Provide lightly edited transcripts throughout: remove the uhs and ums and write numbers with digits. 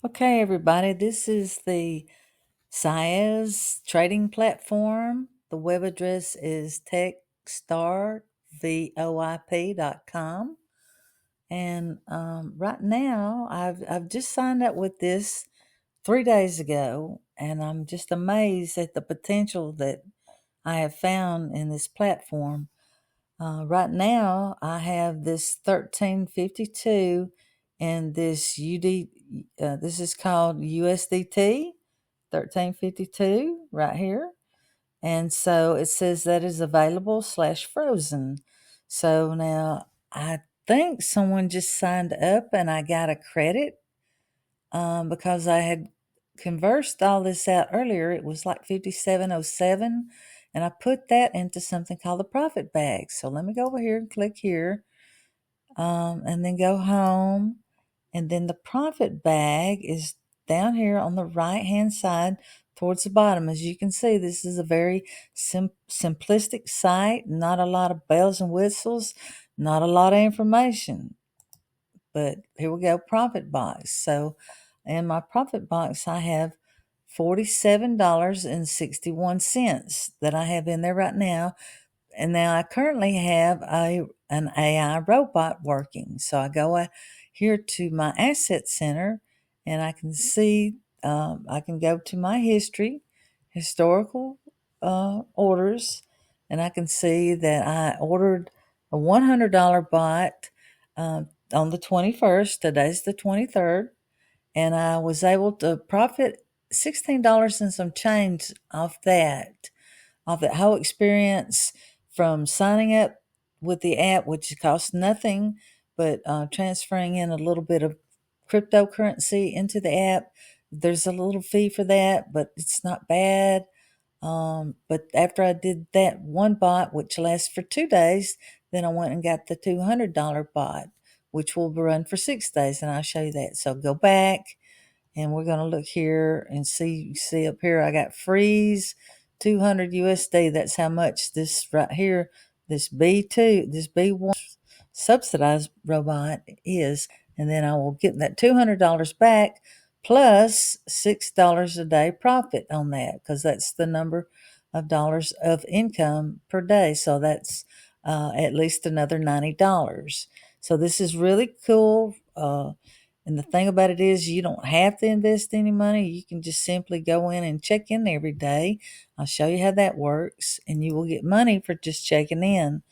Okay, everybody, this is the TSAI's trading platform. The web address is techstarvoip.com. And right now, I've just signed up with this 3 days ago, and I'm just amazed at the potential that I have found in this platform. Right now, I have this 1352 and this UD. This is called USDT 1352 right here, and so it says that is available slash frozen. So now I think someone just signed up and I got a credit because I had conversed all this out earlier. It was like 5707, and I put that into something called the profit bag. So let me go over here and click here, and then go home, and then the profit bag is down here on the right hand side towards the bottom. As you can see, this is a very simplistic site, not a lot of bells and whistles, not a lot of information. But here we go, profit box. So in my profit box, I have $47.61 that I have in there right now. And now I currently have an AI robot working. So I go here to my asset center, and I can see, I can go to my historical orders, and I can see that I ordered a $100 bot on the 21st. Today's the 23rd, and I was able to profit $16 and some change off that whole experience, from signing up with the app, which costs nothing, but transferring in a little bit of cryptocurrency into the app. There's a little fee for that, but it's not bad. But after I did that one bot, which lasts for 2 days, then I went and got the $200 bot, which will run for 6 days, and I'll show you that. So go back, and we're going to look here and see up here, I got freeze 200 USD. That's how much this right here, this B2, this B1 subsidized robot is. And then I will get that $200 back plus $6 a day profit on that, because that's the number of dollars of income per day. So that's at least another $90. So this is really cool. And the thing about it is, you don't have to invest any money. You can just simply go in and check in every day. I'll show you how that works, and you will get money for just checking in.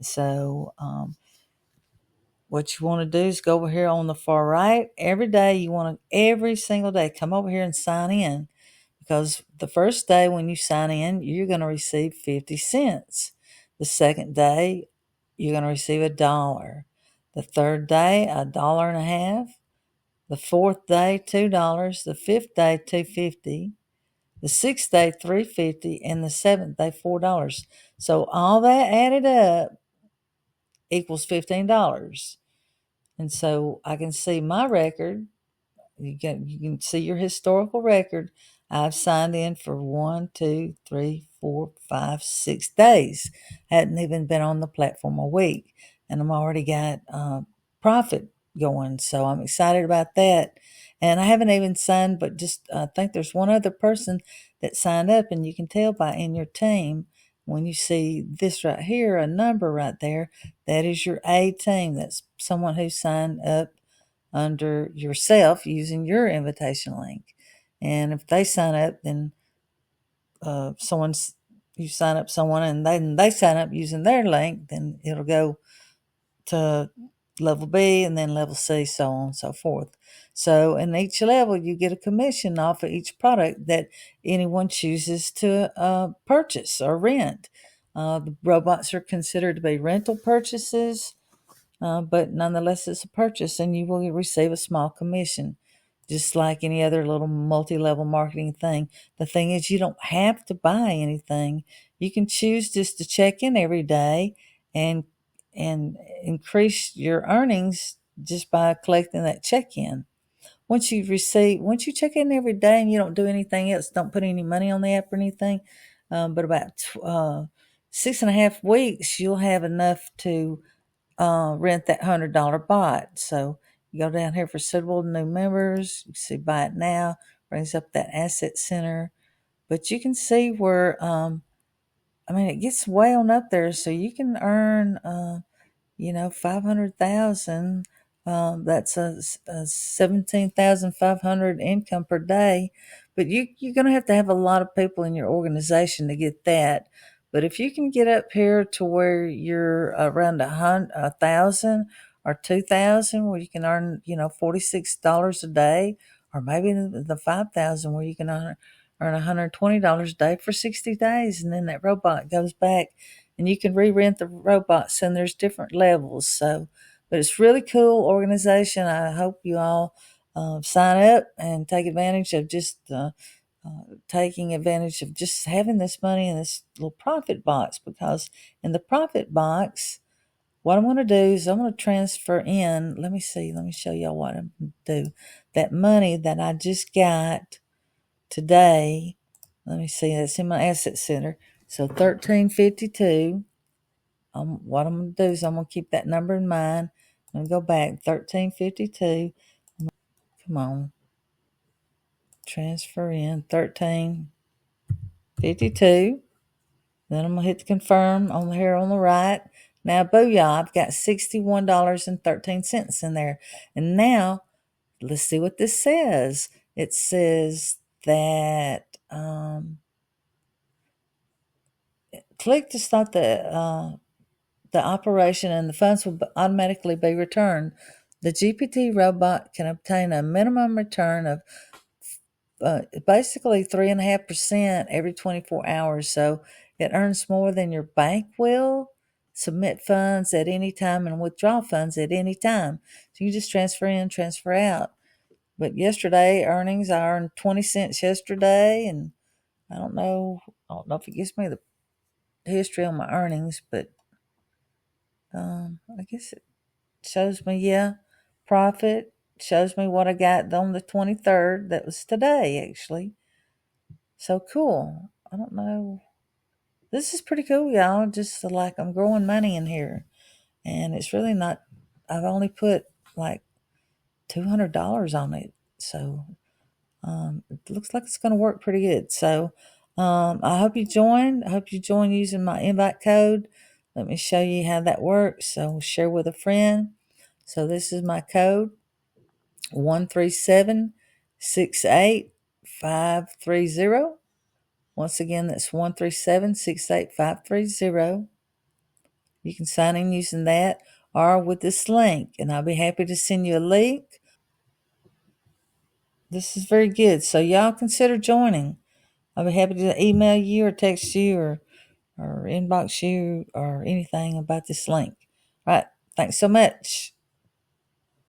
So, what you want to do is go over here on the far right. Every day, every single day, come over here and sign in, because the first day when you sign in, you're going to receive 50 cents. The second day, you're going to receive $1. The third day, $1.50. The fourth day, $2. The fifth day, $2.50. The sixth day, $3.50, and the seventh day, $4. So all that added up equals $15. And so I can see my record. You can see your historical record. I've signed in for 1, 2, 3, 4, 5, 6 days. Hadn't even been on the platform a week, and I'm already got profit going. So I'm excited about that. And I haven't even signed, but just I think there's one other person that signed up, and you can tell by in your team when you see this right here, a number right there, that is your A team. That's someone who signed up under yourself using your invitation link. And if they sign up, then you sign up someone, and then they sign up using their link, then it'll go to level B and then level C, so on and so forth. So in each level, you get a commission off of each product that anyone chooses to purchase or rent. The robots are considered to be rental purchases, but nonetheless, it's a purchase, and you will receive a small commission, just like any other little multi-level marketing thing. The thing is, you don't have to buy anything. You can choose just to check in every day and increase your earnings just by collecting that check-in. Once you check in every day and you don't do anything else, don't put any money on the app or anything, but about 6.5 weeks, you'll have enough to rent that $100 bot. So You go down here for suitable new members. You see buy it now, brings up that asset center. But you can see where, it gets way on up there. So you can earn, 500,000. That's a 17,500 income per day. But you're going to have a lot of people in your organization to get that. But if you can get up here to where you're around 1,000 or 2,000, where you can earn, $46 a day, or maybe the 5,000 where you can earn $120 a day for 60 days, and then that robot goes back and you can re-rent the robots, and there's different levels. So, but it's really cool organization. I hope you all sign up and take advantage of taking advantage of just having this money in this little profit box, because in the profit box, what I'm going to do is I'm going to transfer in. Let me see. Let me show y'all what I'm going to do. That money that I just got today. Let me see. That's in my asset center. So 1352. What I'm going to do is I'm going to keep that number in mind. I'm going to go back 1352. Come on. Transfer in 1352. Then I'm going to hit the confirm on here on the right. Now, booyah, I've got $61.13 in there. And now, let's see what this says. It says that click to start the operation, and the funds will automatically be returned. The GPT robot can obtain a minimum return of basically 3.5% every 24 hours. So it earns more than your bank will. Submit funds at any time and withdraw funds at any time. So you just transfer in, transfer out. But yesterday earnings, I earned 20 cents yesterday, and I don't know if it gives me the history on my earnings, but I guess it shows me, yeah, profit. Shows me what I got on the 23rd. That was today, actually. So cool. I don't know. This is pretty cool, y'all. Just like I'm growing money in here. And it's really not, I've only put like $200 on it. So it looks like it's going to work pretty good. So I hope you join. I hope you join using my invite code. Let me show you how that works. So share with a friend. So this is my code, 137-68530. Once again, that's 137-68530. You can sign in using that or with this link, and I'll be happy to send you a link. This is very good. So y'all consider joining. I'll be happy to email you or text you or inbox you or anything about this link. All right. Thanks so much.